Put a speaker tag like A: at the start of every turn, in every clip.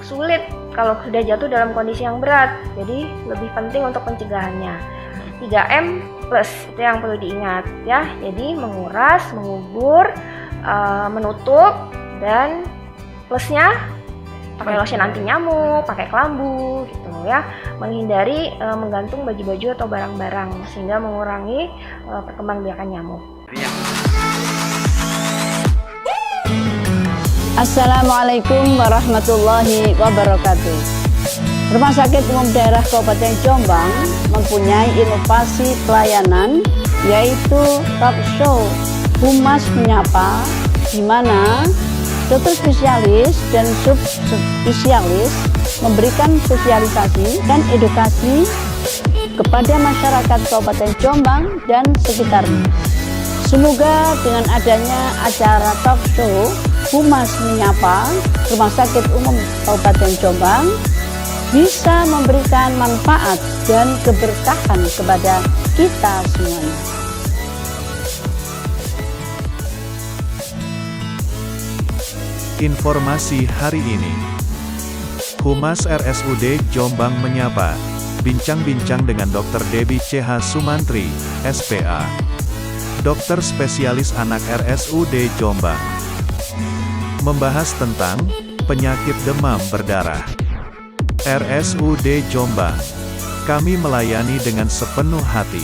A: sulit kalau sudah jatuh dalam kondisi yang berat. Jadi lebih penting untuk pencegahannya. 3M plus itu yang perlu diingat ya. Jadi menguras, mengubur, menutup, dan plusnya pakai lotion anti nyamuk, pakai kelambu gitu ya. Menghindari menggantung baju-baju atau barang-barang sehingga mengurangi perkembangbiakan nyamuk.
B: Assalamualaikum warahmatullahi wabarakatuh. Rumah Sakit Umum Daerah Kabupaten Jombang mempunyai inovasi pelayanan yaitu talk show Humas Menyapa, di mana dokter spesialis dan subspesialis memberikan sosialisasi dan edukasi kepada masyarakat Kabupaten Jombang dan sekitarnya. Semoga dengan adanya acara talk show Humas Menyapa Rumah Sakit Umum Kabupaten Jombang bisa memberikan manfaat dan keberkahan kepada kita semuanya.
C: Informasi hari ini, Humas RSUD Jombang menyapa, bincang-bincang dengan Dr. Debbie CH Sumantri, SPA, dokter spesialis anak RSUD Jombang, membahas tentang penyakit demam berdarah. RSUD Jombang, kami melayani dengan sepenuh hati.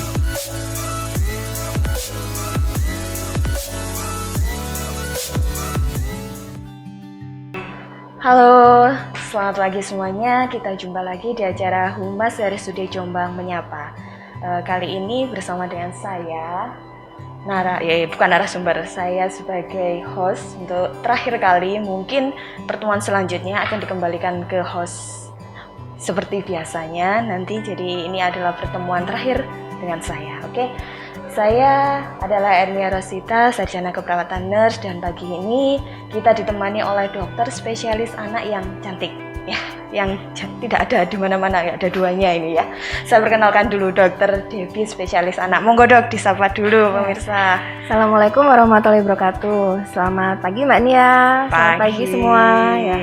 A: Halo, selamat pagi semuanya. Kita jumpa lagi di acara Humas RSUD Jombang Menyapa. Kali ini bersama dengan saya, bukan narasumber, saya sebagai host untuk terakhir kali. Mungkin pertemuan selanjutnya akan dikembalikan ke host seperti biasanya nanti. Jadi ini adalah pertemuan terakhir dengan saya, oke? Saya adalah Ernia Rosita, sarjana keperawatan nurse, dan pagi ini kita ditemani oleh dokter spesialis anak yang cantik, ya, yang tidak ada di mana-mana, ya, ada duanya ini ya. Saya perkenalkan dulu Dokter Debbie spesialis anak. Monggo Dok, disapa dulu pemirsa. Assalamualaikum warahmatullahi wabarakatuh. Selamat pagi Mbak Nia. Selamat pagi semua. Ya.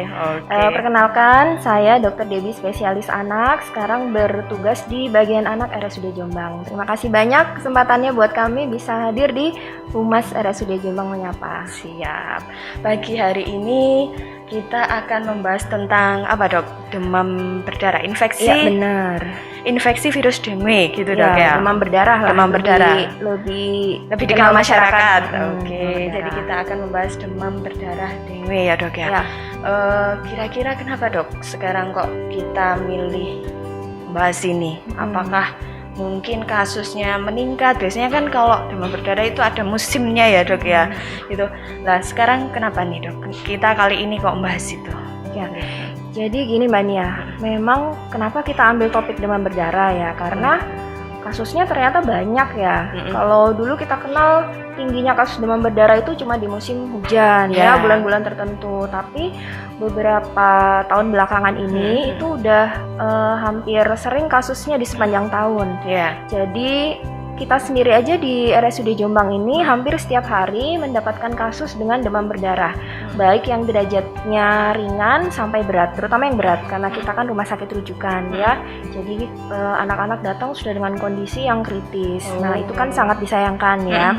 A: Perkenalkan, saya Dokter Debbie spesialis anak. Sekarang bertugas di bagian anak RSUD Jombang. Terima kasih banyak kesempatannya buat kami bisa hadir di Humas RSUD Jombang Menyapa. Siap. Pagi hari ini kita akan membahas tentang apa Dok? Demam berdarah, infeksi.
B: Ya benar.
A: Infeksi virus dengue gitu Dok ya.
B: Demam berdarah lah.
A: Demam berdarah.
B: Lebih
A: dikenal masyarakat.
B: Oke.
A: Jadi kita akan membahas demam berdarah dengue ya Dok ya. Kira-kira kenapa Dok sekarang kok kita milih bahas ini? Apakah mungkin kasusnya meningkat? Biasanya kan kalau demam berdarah itu ada musimnya ya Dok ya, gitu. Nah sekarang kenapa nih Dok? Kita kali ini kok membahas itu?
B: Ya. Jadi gini Mbak Nia, memang kenapa kita ambil topik demam berdarah ya? Karena kasusnya ternyata banyak ya. Kalau dulu kita kenal tingginya kasus demam berdarah itu cuma di musim hujan ya, bulan-bulan tertentu. Tapi beberapa tahun belakangan ini itu udah hampir sering kasusnya di sepanjang tahun. Jadi kita sendiri aja di RSUD Jombang ini hampir setiap hari mendapatkan kasus dengan demam berdarah, baik yang derajatnya ringan sampai berat, terutama yang berat karena kita kan rumah sakit rujukan ya. Jadi anak-anak datang sudah dengan kondisi yang kritis. Nah itu kan sangat disayangkan ya.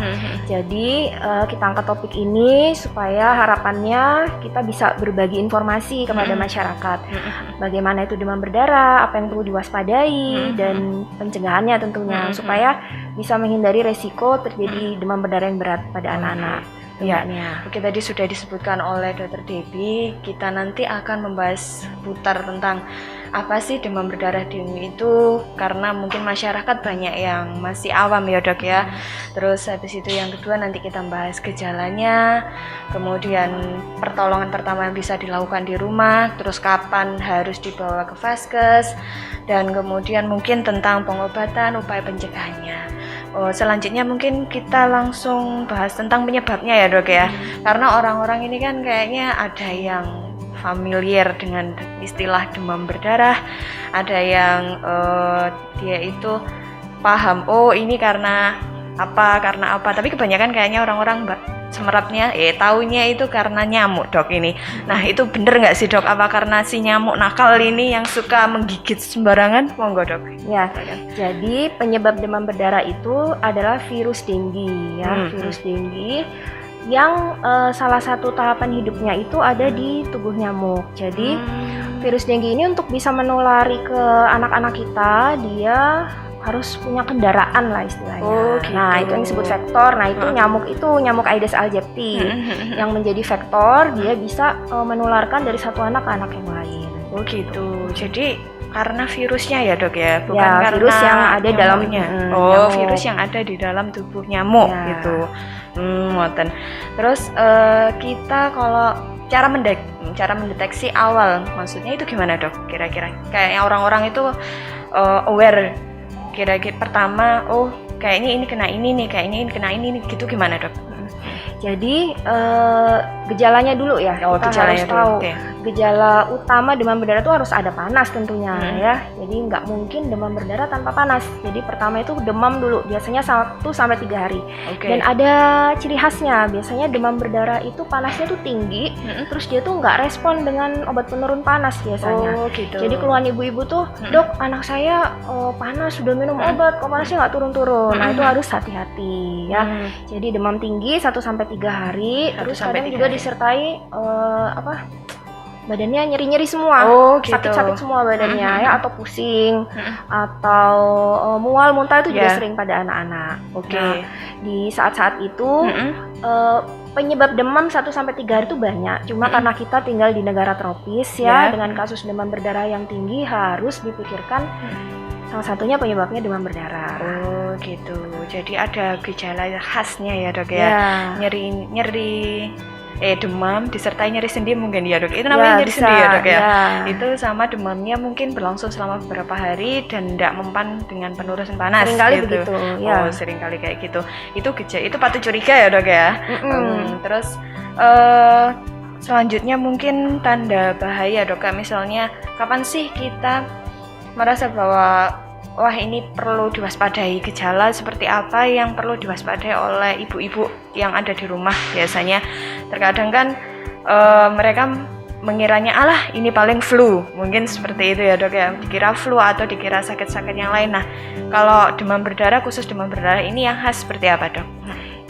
B: Jadi kita angkat topik ini supaya harapannya kita bisa berbagi informasi kepada masyarakat. Bagaimana itu demam berdarah, apa yang perlu diwaspadai, dan pencegahannya tentunya supaya bisa menghindari resiko terjadi demam berdarah yang berat pada anak-anak.
A: Ya, oke, tadi sudah disebutkan oleh Dr. Debbie. Kita nanti akan membahas putar tentang apa sih demam berdarah dengue itu, karena mungkin masyarakat banyak yang masih awam ya Dok ya. Terus habis itu yang kedua nanti kita bahas gejalanya, kemudian pertolongan pertama yang bisa dilakukan di rumah, terus kapan harus dibawa ke vaskes, dan kemudian mungkin tentang pengobatan, upaya pencegahannya. Selanjutnya mungkin kita langsung bahas tentang penyebabnya ya Dok ya. Karena orang-orang ini kan kayaknya ada yang familiar dengan istilah demam berdarah, ada yang dia itu paham, oh ini karena apa, tapi kebanyakan kayaknya orang-orang semerapnya, taunya itu karena nyamuk dok ini. Nah itu bener nggak sih dok? Apa karena si nyamuk nakal ini yang suka menggigit sembarangan? Monggo dok.
B: Ya, jadi penyebab demam berdarah itu adalah virus dengue ya, virus dengue yang salah satu tahapan hidupnya itu ada di tubuh nyamuk. Jadi virus dengue ini untuk bisa menulari ke anak-anak kita, dia harus punya kendaraan lah istilahnya.
A: Gitu.
B: Nah itu yang disebut vektor. Nah itu nyamuk Aedes aegypti yang menjadi vektor, dia bisa menularkan dari satu anak ke anak yang lain.
A: Oh gitu. Jadi karena virusnya ya dok ya, bukan
B: ya,
A: karena
B: virus yang ada dalamnya.
A: Oh virus yang ada di dalam tubuh nyamuk gitu. Ngoten. Terus kita kalau cara mendeteksi awal, maksudnya itu gimana dok? Kira-kira kayak orang-orang itu aware. Kira-kira pertama, kayaknya ini kena ini nih, kayaknya ini kena ini nih, gitu gimana dok?
B: Jadi gejalanya dulu ya, kita harus tahu. Gejala utama demam berdarah itu harus ada panas tentunya ya. Jadi nggak mungkin demam berdarah tanpa panas. Jadi pertama itu demam dulu, biasanya 1-3 hari. Dan ada ciri khasnya, biasanya demam berdarah itu panasnya tuh tinggi, terus dia tuh nggak respon dengan obat penurun panas biasanya.
A: Gitu.
B: Jadi keluhan ibu-ibu tuh, dok anak saya panas, sudah minum obat, kok panasnya nggak turun-turun. Nah itu harus hati-hati ya. Jadi demam tinggi 1-3 hari, terus kadang juga disertai badannya nyeri-nyeri semua, sakit-sakit semua badannya ya, atau pusing, atau mual, muntah itu juga sering pada anak-anak. Nah, di saat-saat itu penyebab demam 1-3 hari itu banyak. Cuma karena kita tinggal di negara tropis ya, dengan kasus demam berdarah yang tinggi, harus dipikirkan salah satunya penyebabnya demam berdarah.
A: Oh gitu. Jadi ada gejala khasnya ya dok ya. Nyeri demam disertai nyeri sendi mungkin ya dok. Itu namanya nyeri sendi ya dok ya. Itu sama demamnya mungkin berlangsung selama beberapa hari dan tidak mempan dengan penurunan panas.
B: Seringkali
A: gitu.
B: begitu. Ya.
A: Seringkali kayak gitu. Itu patut curiga ya dok ya. Terus selanjutnya mungkin tanda bahaya dok. Misalnya kapan sih kita merasa bahwa wah ini perlu diwaspadai, gejala seperti apa yang perlu diwaspadai oleh ibu-ibu yang ada di rumah biasanya. Terkadang kan mereka mengiranya alah ini paling flu, mungkin seperti itu ya dok ya, dikira flu atau dikira sakit-sakit yang lain. Nah kalau demam berdarah, khusus demam berdarah ini yang khas seperti apa dok?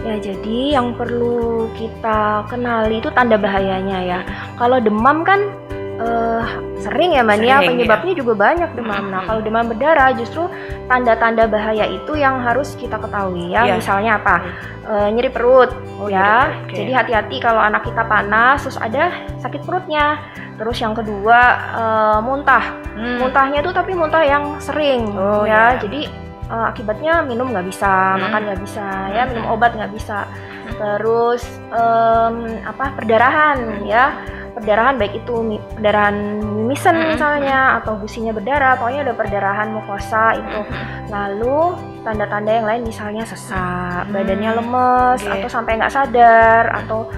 B: Ya jadi yang perlu kita kenali itu tanda bahayanya ya. Kalau demam kan sering ya Mania, penyebabnya juga banyak demam. Nah kalau demam berdarah justru tanda-tanda bahaya itu yang harus kita ketahui ya. Misalnya apa? Nyeri perut ya. Jadi hati-hati kalau anak kita panas terus ada sakit perutnya. Terus yang kedua muntah. Muntahnya tuh tapi muntah yang sering ya. Jadi akibatnya minum nggak bisa, makan nggak bisa ya, minum obat nggak bisa. Terus perdarahan ya. Perdarahan baik itu perdarahan mimisan misalnya atau gusinya berdarah, pokoknya ada perdarahan mukosa itu. Lalu tanda-tanda yang lain misalnya sesak, badannya lemes atau sampai nggak sadar, atau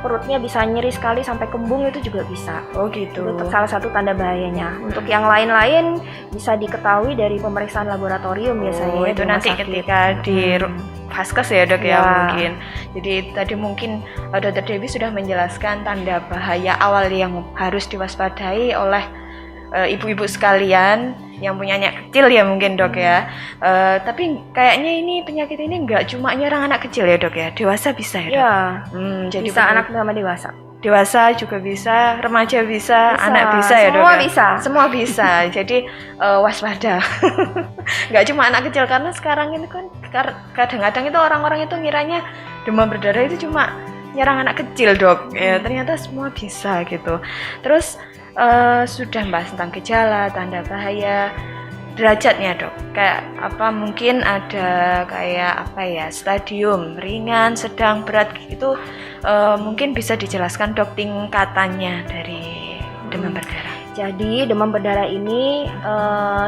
B: perutnya bisa nyeri sekali sampai kembung, itu juga bisa. Itu salah satu tanda bahayanya. Untuk yang lain-lain bisa diketahui dari pemeriksaan laboratorium biasanya.
A: Itu nanti ketika di Vaskes ya dok ya mungkin. Jadi tadi mungkin Dr. Debbie sudah menjelaskan tanda bahaya awal yang harus diwaspadai oleh ibu-ibu sekalian yang punya anak kecil ya mungkin dok ya. Tapi kayaknya ini penyakit ini nggak cuma nyerang anak kecil ya dok ya, dewasa bisa ya dok?
B: Jadi bisa anak sama dewasa.
A: Dewasa juga bisa, remaja bisa, anak bisa ya dok? Semua bisa. Jadi waspada. Nggak cuma anak kecil, karena sekarang ini kan kadang-kadang itu orang-orang itu ngiranya demam berdarah itu cuma nyerang anak kecil dok. Ya ternyata semua bisa gitu. Terus sudah bahas tentang gejala, tanda bahaya, derajatnya dok. Kayak apa, mungkin ada kayak apa ya, stadium ringan, sedang, berat gitu. Mungkin bisa dijelaskan dok tingkatannya dari demam berdarah.
B: Jadi demam berdarah ini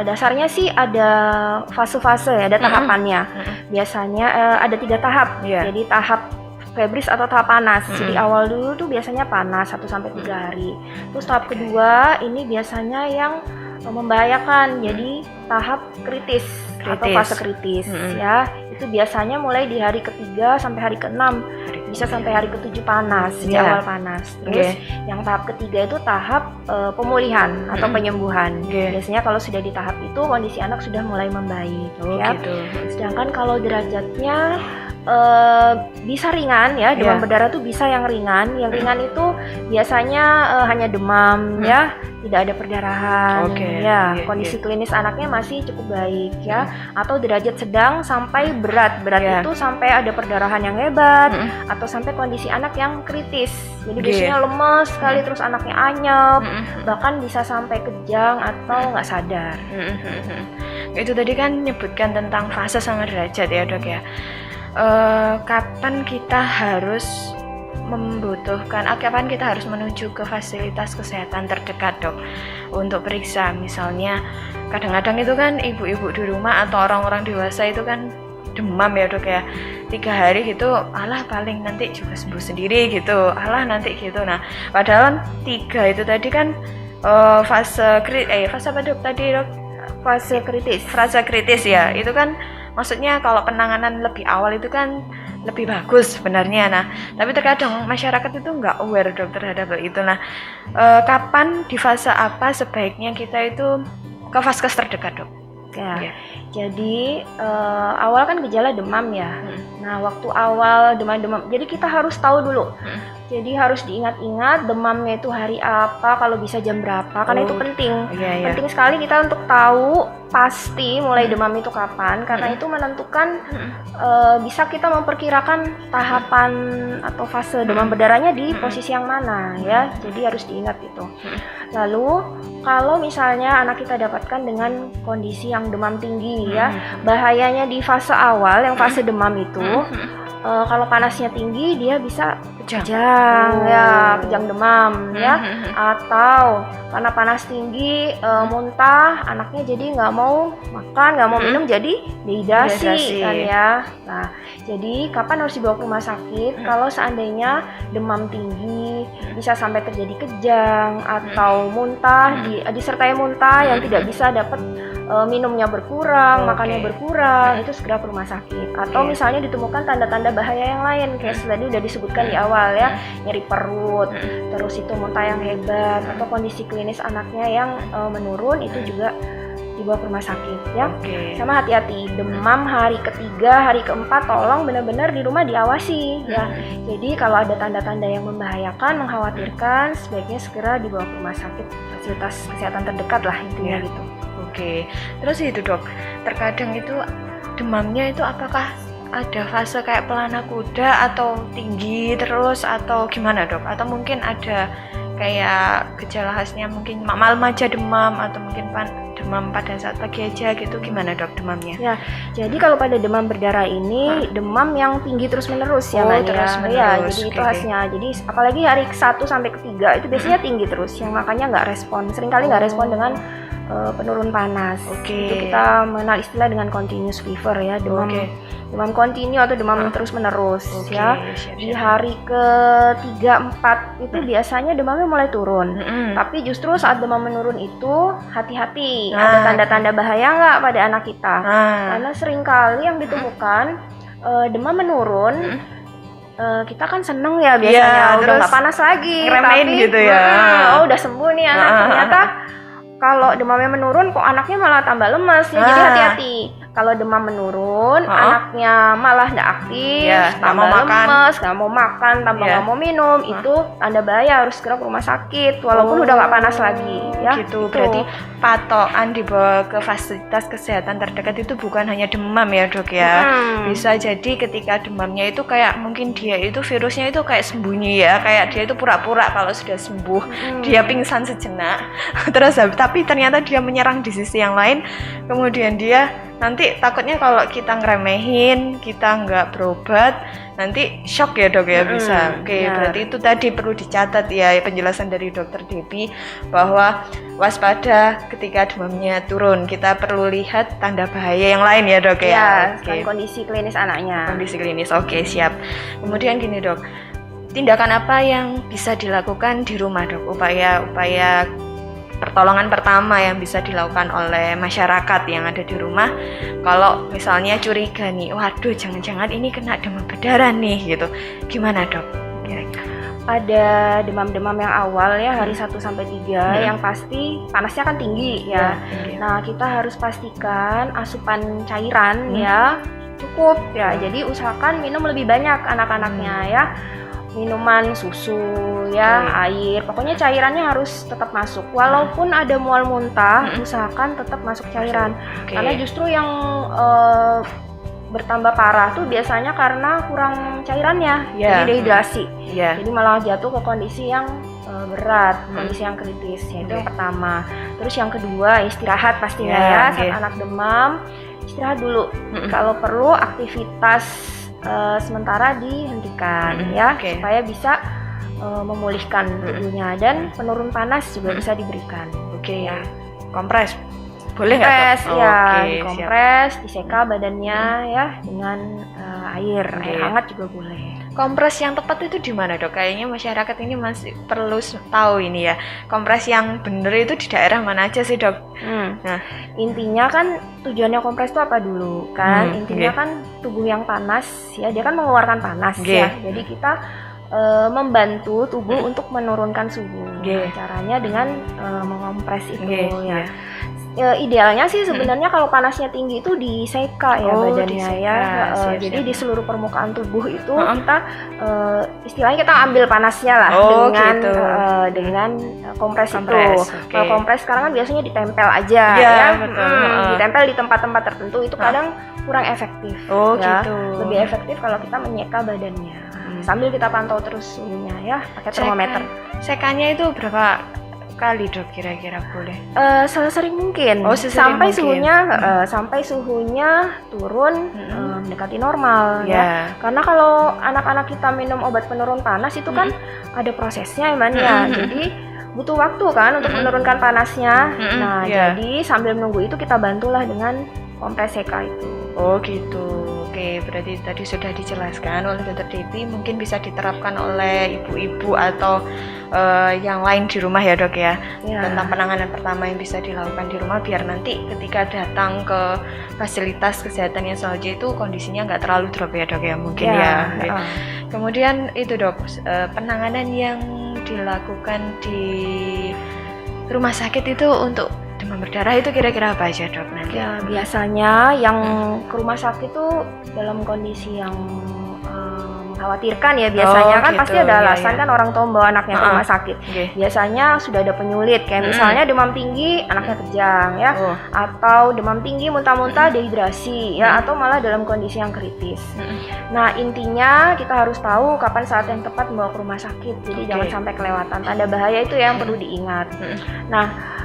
B: dasarnya sih ada fase-fase ya, ada tahapannya. Biasanya ada 3 tahap. Jadi tahap febris atau tahap panas. Jadi awal dulu tuh biasanya panas 1-3 hari. Terus tahap kedua ini biasanya yang membahayakan. Jadi tahap kritis atau fase kritis ya. Itu biasanya mulai di hari ke-3 sampai hari ke-6. bisa sampai hari ke-7 panas, sejak awal panas. Terus yang tahap ketiga itu tahap pemulihan atau penyembuhan. Biasanya kalau sudah di tahap itu kondisi anak sudah mulai membaik. Gitu. Sedangkan kalau derajatnya bisa ringan ya, demam berdarah tuh bisa yang ringan. Yang ringan itu biasanya hanya demam ya, tidak ada perdarahan. Kondisi klinis anaknya masih cukup baik ya. Atau derajat sedang sampai berat. Berat itu sampai ada perdarahan yang hebat atau sampai kondisi anak yang kritis. Jadi biasanya lemes sekali, terus anaknya anyep, bahkan bisa sampai kejang atau nggak sadar.
A: Itu tadi kan nyebutkan tentang fase sama derajat ya dok ya. Kapan kita harus kapan kita harus menuju ke fasilitas kesehatan terdekat dok untuk periksa? Misalnya kadang-kadang itu kan ibu-ibu di rumah atau orang-orang dewasa itu kan demam ya dok ya, 3 hari gitu, alah paling nanti juga sembuh sendiri gitu, alah nanti gitu. Nah padahal 3 itu tadi kan fase apa dok tadi dok? Fase kritis ya, itu kan maksudnya kalau penanganan lebih awal itu kan lebih bagus sebenarnya. Nah, tapi terkadang masyarakat itu nggak aware dok terhadap hal itu. Nah, kapan di fase apa sebaiknya kita itu ke vaskes terdekat dok?
B: Jadi awal kan gejala demam ya. Nah, waktu awal demam, jadi kita harus tahu dulu. Jadi harus diingat-ingat demamnya itu hari apa, kalau bisa jam berapa, karena itu penting. Penting sekali kita untuk tahu pasti mulai demam itu kapan, karena itu menentukan bisa kita memperkirakan tahapan atau fase demam berdarahnya di posisi yang mana ya. Jadi harus diingat itu. Lalu kalau misalnya anak kita dapatkan dengan kondisi yang demam tinggi ya, bahayanya di fase awal yang fase demam itu kalau panasnya tinggi dia bisa kejang kejang demam ya, atau karena panas tinggi muntah, anaknya jadi nggak mau makan, nggak mau minum, jadi dehidrasi kan ya. Nah jadi kapan harus dibawa ke rumah sakit? Kalau seandainya demam tinggi bisa sampai terjadi kejang atau muntah disertai muntah yang tidak bisa dapat minumnya berkurang, makannya berkurang, itu segera ke rumah sakit. Atau misalnya ditemukan tanda-tanda bahaya yang lain, kayak tadi udah disebutkan di awal ya, nyeri perut, terus itu muntah yang hebat, atau kondisi klinis anaknya yang menurun, itu juga dibawa ke rumah sakit ya. Sama hati-hati, demam hari ketiga, hari keempat, tolong benar-benar di rumah diawasi ya. Jadi kalau ada tanda-tanda yang membahayakan, mengkhawatirkan, sebaiknya segera dibawa ke rumah sakit, fasilitas kesehatan terdekat lah intinya gitu.
A: Terus itu dok, terkadang itu demamnya itu apakah ada fase kayak pelana kuda atau tinggi terus atau gimana dok? Atau mungkin ada kayak gejala khasnya mungkin malam aja demam atau mungkin demam pada saat pagi aja gitu, gimana dok demamnya?
B: Ya, jadi kalau pada demam berdarah ini demam yang tinggi terus menerus ya Mbak ya. Jadi itu khasnya. Jadi apalagi hari ke-1 sampai ke-3 itu biasanya tinggi terus, yang makanya nggak respon. Seringkali nggak respon dengan penurun panas. Itu kita mengenal istilah dengan continuous fever ya, demam kontinu atau demam terus menerus ya. Di hari ke-3, 4 itu biasanya demamnya mulai turun. Tapi justru saat demam menurun itu hati-hati, ada tanda-tanda bahaya nggak pada anak kita? Karena seringkali yang ditemukan demam menurun, kita kan seneng ya biasanya, udah nggak panas lagi, tapi
A: gitu ya.
B: Udah sembuh nih anak, ternyata kalau demamnya menurun kok anaknya malah tambah lemas ya. Jadi hati-hati. Kalau demam menurun, anaknya malah nggak aktif, tambah lemes, nggak mau makan, tambah nggak mau minum, itu tanda bahaya, harus segera ke rumah sakit walaupun udah nggak panas lagi ya.
A: Gitu. Berarti patokan dibawa ke fasilitas kesehatan terdekat itu bukan hanya demam ya dok ya. Bisa jadi ketika demamnya itu kayak mungkin dia itu virusnya itu kayak sembunyi ya, kayak dia itu pura-pura kalau sudah sembuh dia pingsan sejenak terus tapi ternyata dia menyerang di sisi yang lain, kemudian dia nanti takutnya kalau kita ngeremehin, kita nggak berobat, nanti shock ya dok ya bisa. Berarti itu tadi perlu dicatat ya penjelasan dari dokter Debbie bahwa waspada ketika demamnya turun, kita perlu lihat tanda bahaya yang lain ya dok ya.
B: Kondisi klinis anaknya.
A: Kondisi klinis, siap. Kemudian gini dok, tindakan apa yang bisa dilakukan di rumah dok? Upaya pertolongan pertama yang bisa dilakukan oleh masyarakat yang ada di rumah kalau misalnya curiga nih, waduh jangan-jangan ini kena demam berdarah nih gitu. Gimana dok? Kira-kira?
B: Ada demam-demam yang awal ya hari 1 sampai 3 yang pasti panasnya kan tinggi ya. Nah, kita harus pastikan asupan cairan ya cukup ya. Jadi usahakan minum lebih banyak anak-anaknya ya. Minuman, susu ya, air, pokoknya cairannya harus tetap masuk. Walaupun ada mual muntah, usahakan tetap masuk cairan. Karena justru yang bertambah parah tuh biasanya karena kurang cairannya, jadi dehidrasi. Jadi malah jatuh ke kondisi yang berat, kondisi yang kritis. Itu yang pertama. Terus yang kedua istirahat pastinya ya. Saat anak demam, istirahat dulu. Kalau perlu aktivitas sementara dihentikan ya, supaya bisa memulihkan tubuhnya, dan penurun panas juga bisa diberikan.
A: Ya. Kompres boleh nggak?
B: Kompres ya, dikompres, diseka badannya ya dengan air hangat juga boleh.
A: Kompres yang tepat itu di mana dok? Kayaknya masyarakat ini masih perlu tahu ini ya. Kompres yang bener itu di daerah mana aja sih dok?
B: Nah, intinya kan tujuannya kompres itu apa dulu kan? Intinya kan tubuh yang panas ya, dia kan mengeluarkan panas ya. Jadi kita membantu tubuh untuk menurunkan suhu. Caranya dengan mengompres itu ya. Idealnya sih sebenarnya kalau panasnya tinggi itu diseka ya badannya ya. Jadi di seluruh permukaan tubuh itu kita istilahnya kita ambil panasnya lah dengan kompres itu. Kalau kompres sekarang kan biasanya ditempel aja ya. Ditempel di tempat-tempat tertentu itu kadang kurang efektif. Lebih efektif kalau kita menyeka badannya sambil kita pantau terus suhunya ya pakai termometer.
A: Sekanya itu berapa kali dok kira-kira boleh?
B: Sesering mungkin. Sampai suhunya turun mendekati normal ya. Karena kalau anak-anak kita minum obat penurun panas itu kan ada prosesnya ya. Jadi butuh waktu kan untuk menurunkan panasnya. Nah, jadi sambil menunggu itu kita bantulah dengan kompres seka itu. Oke,
A: berarti tadi sudah dijelaskan oleh Dr. Debbie, mungkin bisa diterapkan oleh ibu-ibu atau yang lain di rumah ya dok ya, tentang penanganan pertama yang bisa dilakukan di rumah biar nanti ketika datang ke fasilitas kesehatan yang selanjutnya itu kondisinya nggak terlalu drop ya dok ya mungkin ya. Kemudian itu dok, penanganan yang dilakukan di rumah sakit itu untuk demam berdarah itu kira-kira apa aja dok nanti?
B: Ya biasanya yang ke rumah sakit tuh dalam kondisi yang mengkhawatirkan ya biasanya kan pasti ada alasan kan orang tua membawa anaknya ke rumah sakit. Biasanya sudah ada penyulit kayak misalnya demam tinggi anaknya kejang ya, atau demam tinggi muntah-muntah dehidrasi ya, atau malah dalam kondisi yang kritis. Nah intinya kita harus tahu kapan saat yang tepat membawa ke rumah sakit, jadi jangan sampai kelewatan. Tanda bahaya itu yang perlu diingat. Nah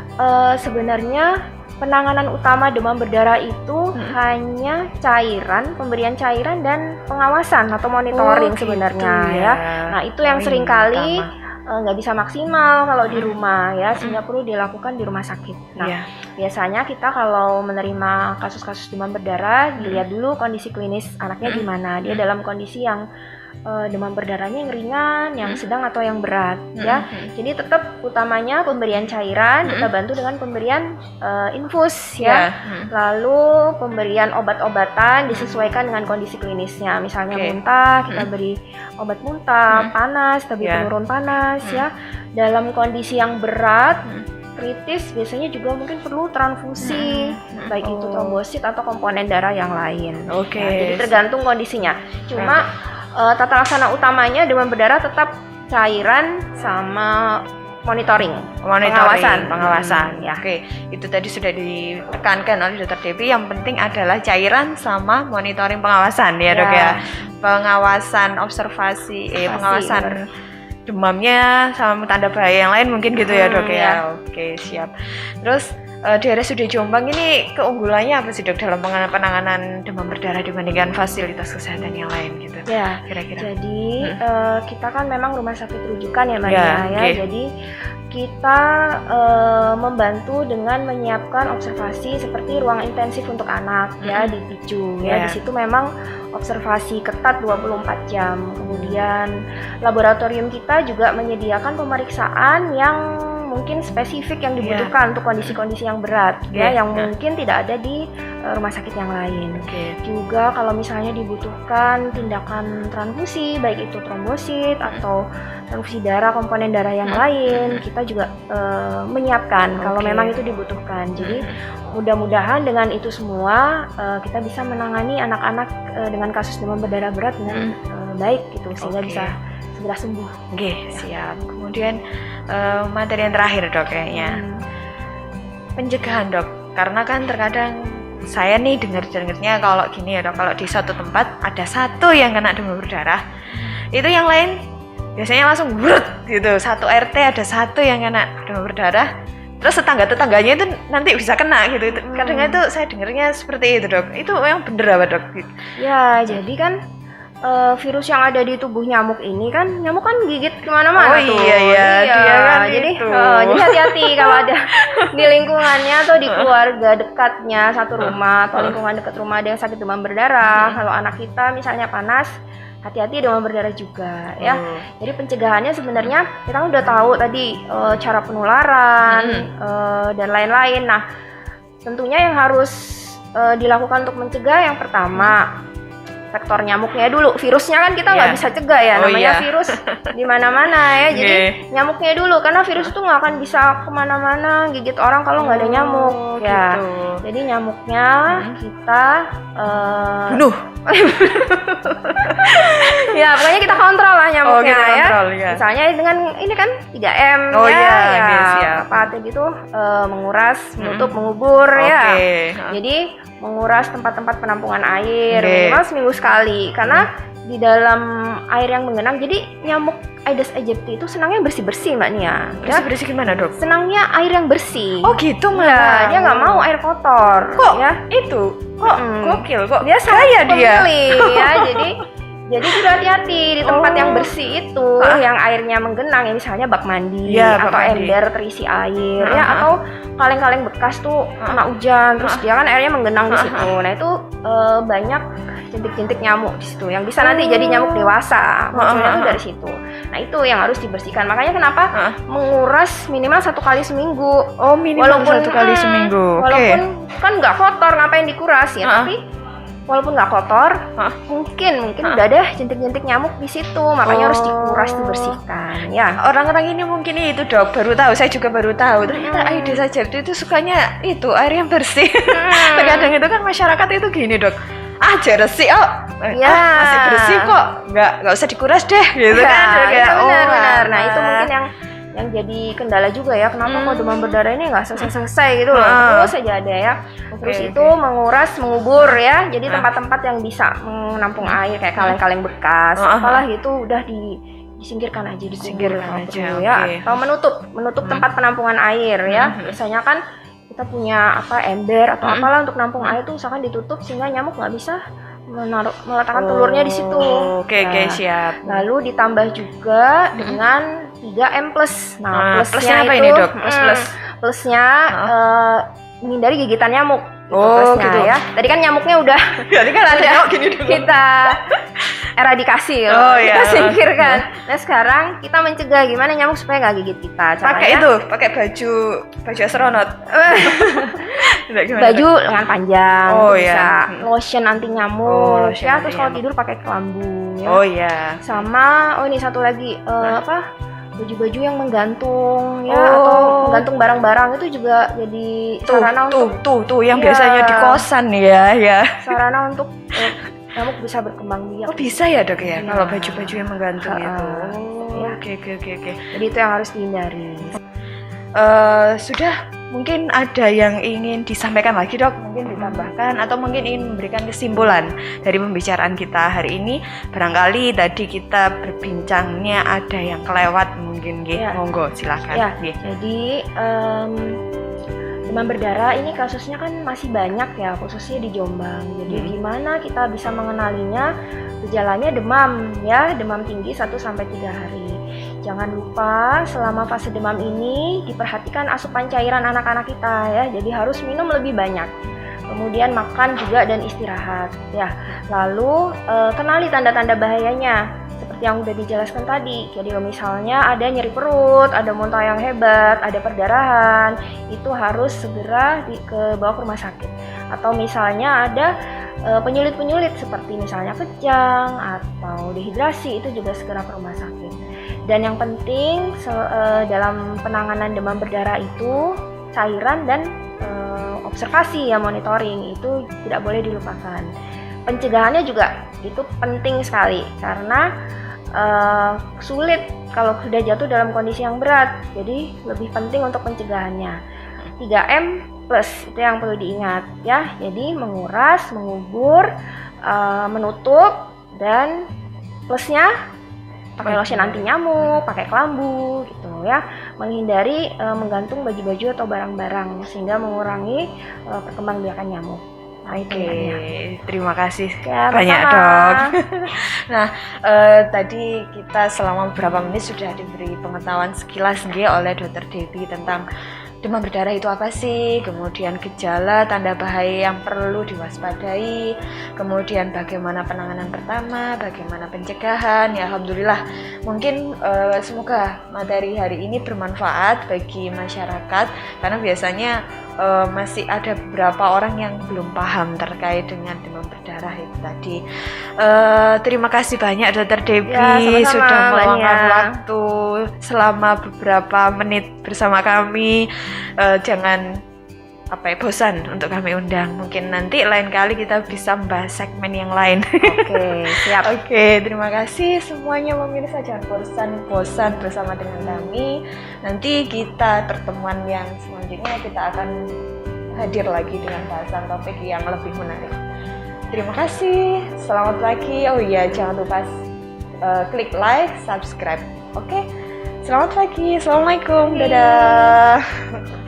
B: sebenarnya penanganan utama demam berdarah itu hanya cairan, pemberian cairan dan pengawasan atau monitoring sebenarnya ya. Nah itu yang seringkali nggak bisa maksimal kalau di rumah ya, sehingga perlu dilakukan di rumah sakit. Nah biasanya kita kalau menerima kasus-kasus demam berdarah dilihat dulu kondisi klinis anaknya gimana, dia dalam kondisi yang demam berdarahnya yang ringan, yang sedang atau yang berat ya. Jadi tetap utamanya pemberian cairan, kita bantu dengan pemberian infus ya. Lalu pemberian obat-obatan disesuaikan dengan kondisi klinisnya. Misalnya muntah, kita beri obat muntah, panas, kita beri penurun panas ya. Dalam kondisi yang berat, kritis biasanya juga mungkin perlu transfusi, baik itu trombosit atau komponen darah yang lain. Nah, jadi tergantung kondisinya. Cuma tata laksana utamanya demam berdarah tetap cairan sama monitoring. Pengawasan ya. Itu tadi sudah ditekankan oleh Dr. Debbie, yang penting adalah cairan sama monitoring pengawasan ya dok ya. Pengawasan observasi, pengawasan demamnya sama tanda bahaya yang lain mungkin gitu ya dok ya. Oke, siap. Terus di RSUD Jombang ini keunggulannya apa sih dok dalam penanganan demam berdarah dibandingkan fasilitas kesehatan yang lain gitu? Ya, kira-kira. Jadi kita kan memang rumah sakit rujukan ya Mbak ya. Jadi kita membantu dengan menyiapkan observasi seperti ruang intensif untuk anak ya di PICU ya. Di situ memang observasi ketat 24 jam. Kemudian laboratorium kita juga menyediakan pemeriksaan yang mungkin spesifik yang dibutuhkan untuk kondisi-kondisi yang berat ya, yang mungkin tidak ada di rumah sakit yang lain. Juga kalau misalnya dibutuhkan tindakan transfusi, baik itu trombosit atau transfusi darah, komponen darah yang lain, kita juga menyiapkan kalau memang itu dibutuhkan. Jadi mudah-mudahan dengan itu semua kita bisa menangani anak-anak dengan kasus demam berdarah berat dengan baik gitu, sehingga bisa segera sembuh.
A: Oke, siap. Kemudian materi yang terakhir dok kayaknya pencegahan dok, karena kan terkadang saya nih dengar-dengarnya kalau gini ya dok, kalau di suatu tempat ada satu yang kena demam berdarah, itu yang lain biasanya langsung brut gitu, satu RT ada satu yang kena demam berdarah, terus tetangga-tetangganya itu nanti bisa kena gitu. Kadang itu saya dengarnya seperti itu dok, itu memang bener apa dok?
B: Ya, jadi kan virus yang ada di tubuh nyamuk ini kan, nyamuk kan gigit kemana-mana tuh.
A: Dia kan
B: jadi
A: itu.
B: Jadi hati-hati kalau ada di lingkungannya atau di keluarga dekatnya satu rumah atau lingkungan dekat rumah ada yang sakit demam berdarah. Kalau anak kita misalnya panas, hati-hati demam berdarah juga ya. Jadi pencegahannya sebenarnya kita udah tahu tadi cara penularan dan lain-lain. Nah, tentunya yang harus dilakukan untuk mencegah yang pertama faktor nyamuknya dulu. Virusnya kan kita nggak bisa cegah ya, namanya virus di mana-mana ya. Jadi nyamuknya dulu, karena virus itu nggak akan bisa kemana-mana gigit orang kalau nggak ada nyamuk ya.
A: Gitu.
B: Jadi nyamuknya kita
A: bunuh.
B: Ya pokoknya kita kontrol lah nyamuknya
A: kontrol,
B: ya. Misalnya dengan ini kan 3M apa tadi itu menguras, menutup, mengubur ya. Jadi menguras tempat-tempat penampungan air minimal seminggu sekali, karena di dalam air yang menggenang, jadi nyamuk Aedes aegypti itu senangnya bersih-bersih Mbak Nia.
A: Bersih-bersih gimana dok?
B: Senangnya air yang bersih.
A: Oh gitu
B: ya, dia nggak mau air kotor.
A: Kok
B: ya?
A: Itu kok gokil kok
B: dia
A: kaya dia.
B: Ya, jadi juga hati-hati di tempat yang bersih itu, yang airnya menggenang, ya misalnya bak mandi atau ember terisi air ya, atau kaleng-kaleng bekas tuh kena hujan terus dia kan airnya menggenang di situ. Nah itu banyak jentik-jentik nyamuk di situ yang bisa nanti jadi nyamuk dewasa, munculnya tuh dari situ. Nah itu yang harus dibersihkan. Makanya kenapa menguras minimal 1 kali seminggu.
A: Oh minimal 1 kali seminggu.
B: Walaupun kan nggak kotor, ngapain dikuras ya? Tapi walaupun nggak kotor, mungkin udah ada jentik-jentik nyamuk di situ, makanya harus dikuras, dibersihkan. Ya,
A: orang-orang ini mungkin itu dok, baru tahu, saya juga baru tahu. Ternyata Aedes aegypti itu sukanya itu air yang bersih. Terkadang itu kan masyarakat itu gini dok, resik masih bersih kok, nggak usah dikuras deh, gitu kan?
B: Benar. Nah itu mungkin yang jadi kendala juga ya, kenapa kok demam berdarah ini nggak selesai gitu loh, terus saja ada ya. Terus itu menguras, mengubur ya, jadi tempat-tempat yang bisa menampung air kayak kaleng-kaleng bekas, apalah gitu udah disingkirkan aja,
A: disingkirkan aja
B: ya. Atau menutup tempat penampungan air ya. Biasanya kan kita punya ember atau apalah untuk nampung air tuh usahakan ditutup sehingga nyamuk nggak bisa meletakkan telurnya di situ.
A: Oke, siap.
B: Lalu ditambah juga dengan 3M+. Nah,
A: plusnya apa ini dok?
B: Plusnya menghindari gigitan nyamuk.
A: Gitu
B: ya. Tadi kan nyamuknya udah kita eradikasi kita singkirkan. Nah sekarang kita mencegah gimana nyamuk supaya nggak gigit kita.
A: Pakai baju astronot.
B: Baju lengan panjang, bisa lotion anti nyamuk ya. Terus kalau tidur pakai kelambu ya. Sama ini satu lagi baju-baju yang menggantung ya, atau menggantung barang-barang itu juga jadi sarana
A: untuk yang biasanya di kosan ya.
B: Sarana untuk nyamuk bisa berkembang biak.
A: Oh bisa ya dok ya, kalau baju-baju yang menggantung itu. Oke.
B: Jadi itu yang harus dihindari.
A: Sudah, mungkin ada yang ingin disampaikan lagi dok, mungkin ditambahkan atau mungkin ingin memberikan kesimpulan dari pembicaraan kita hari ini. Barangkali tadi kita berbincangnya ada yang kelewat mungkin, monggo silakan.
B: Jadi demam berdarah ini kasusnya kan masih banyak ya, khususnya di Jombang. Jadi gimana kita bisa mengenalinya? Gejalanya demam tinggi 1-3 hari. Jangan lupa selama fase demam ini diperhatikan asupan cairan anak-anak kita ya. Jadi harus minum lebih banyak. Kemudian makan juga dan istirahat ya. Lalu kenali tanda-tanda bahayanya. seperti yang udah dijelaskan tadi. Jadi misalnya ada nyeri perut, ada muntah yang hebat, ada perdarahan, itu harus segera bawa ke rumah sakit. Atau misalnya ada penyulit-penyulit seperti misalnya kejang atau dehidrasi, itu juga segera ke rumah sakit. Dan yang penting dalam penanganan demam berdarah itu cairan dan observasi ya, monitoring itu tidak boleh dilupakan. Pencegahannya juga itu penting sekali karena sulit kalau sudah jatuh dalam kondisi yang berat. Jadi lebih penting untuk pencegahannya. 3M plus itu yang perlu diingat ya. Jadi menguras, mengubur, menutup, dan plusnya pakai lotion anti nyamuk, pakai kelambu gitu ya. Menghindari menggantung baju-baju atau barang-barang sehingga mengurangi perkembangbiakan nyamuk.
A: Oke, terima kasih
B: ya,
A: banyak
B: sama.
A: Dok. Nah, tadi kita selama beberapa menit sudah diberi pengetahuan sekilas oleh Dr. Debbie tentang demam berdarah itu apa sih, kemudian gejala, tanda bahaya yang perlu diwaspadai, kemudian bagaimana penanganan pertama, bagaimana pencegahan. Ya alhamdulillah, mungkin semoga materi hari ini bermanfaat bagi masyarakat karena biasanya masih ada beberapa orang yang belum paham terkait dengan demam berdarah itu tadi. Terima kasih banyak Dr. Debbie
B: ya,
A: sudah meluangkan waktu selama beberapa menit bersama kami. Jangan bosan untuk kami undang. Mungkin nanti lain kali kita bisa membahas segmen yang lain.
B: Oke, siap.
A: Oke, terima kasih semuanya pemirsa. Jangan bosan bersama dengan kami. Nanti kita pertemuan yang selanjutnya kita akan hadir lagi dengan bahasan topik yang lebih menarik. Terima kasih. Selamat pagi. Oh iya, jangan lupa klik like, subscribe. Oke. Selamat pagi. Assalamualaikum. Dadah.